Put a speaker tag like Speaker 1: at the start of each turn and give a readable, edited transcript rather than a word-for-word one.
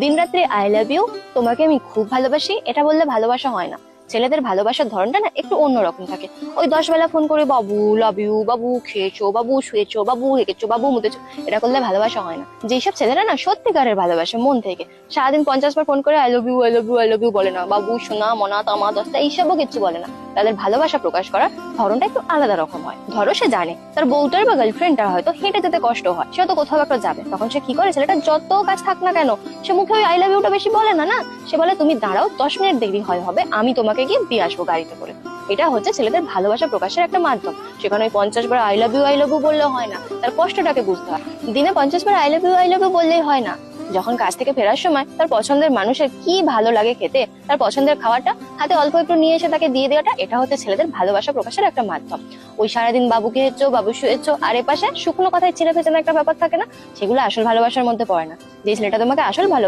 Speaker 1: দিন রাত্রি I love you, তোমাকে আমি খুব ভালোবাসি এটা বললে ভালোবাসা হয় না। ছেলেদের ভালোবাসার ধরনটা না একটু অন্যরকম থাকে। ওই 10 বেলা ফোন করে বাবু লাভ ইউ, বাবু খেয়েছো, বাবু শুয়েছো, বাবু হেঁকেছো, বাবু মুতেছো, এটা করলে ভালোবাসা হয় না। যেসব ছেলেরা না সত্যিকারের ভালোবাসে মন থেকে, সারাদিন 50 বার ফোন করে I love you, I love you, I love you বলে না, বাবু সোনা মনা তামা দস্তা এইসবও কিছু বলে না, তাদের ভালোবাসা প্রকাশ করার ধরনটা একটু আলাদা রকম হয়। ধরো সে জানে তার বউটার বা গার্লফ্রেন্ডটার হয়তো হেঁটে যেতে কষ্ট হয়, সে তো কোথাও একটা যাবে, তখন সে কি করে, ছেলেটা যত কাজ থাক না কেন সে মুখে ওই আই লাভ ইউটা বেশি বলে না, সে বলে তুমি দাঁড়াও, 10 মিনিট দেরি হবে, আমি তোমাকে গিয়ে দিয়ে আসবো গাড়িতে করে। এটা হচ্ছে ছেলেদের ভালোবাসা প্রকাশের একটা মাধ্যম। সেখানে ওই 50 বার আই লাভ ইউ বললে হয় না, তার কষ্টটাকে বুঝতে হয়। দিনে 50 বার আই লাভ ইউ বললেই হয় না। যখন কাজ থেকে ফেরার সময় তার পছন্দের মানুষের কি ভালো লাগে খেতে, তার পছন্দের খাওয়াটা হাতে অল্প একটু নিয়ে এসে তাকে দিয়ে দেওয়াটা, এটা হচ্ছে ছেলেদের ভালোবাসা প্রকাশের একটা মাধ্যম। ওই সারাদিন বাবু খেয়েছো, বাবু শুয়েছো, আর এপাশে শুকনো কথায় ছিঁড়ে ফেঁচানো একটা ব্যাপার থাকে না, সেগুলো আসল ভালোবাসার মধ্যে পড়ে না। যে ছেলেটা তোমাকে আসল ভালো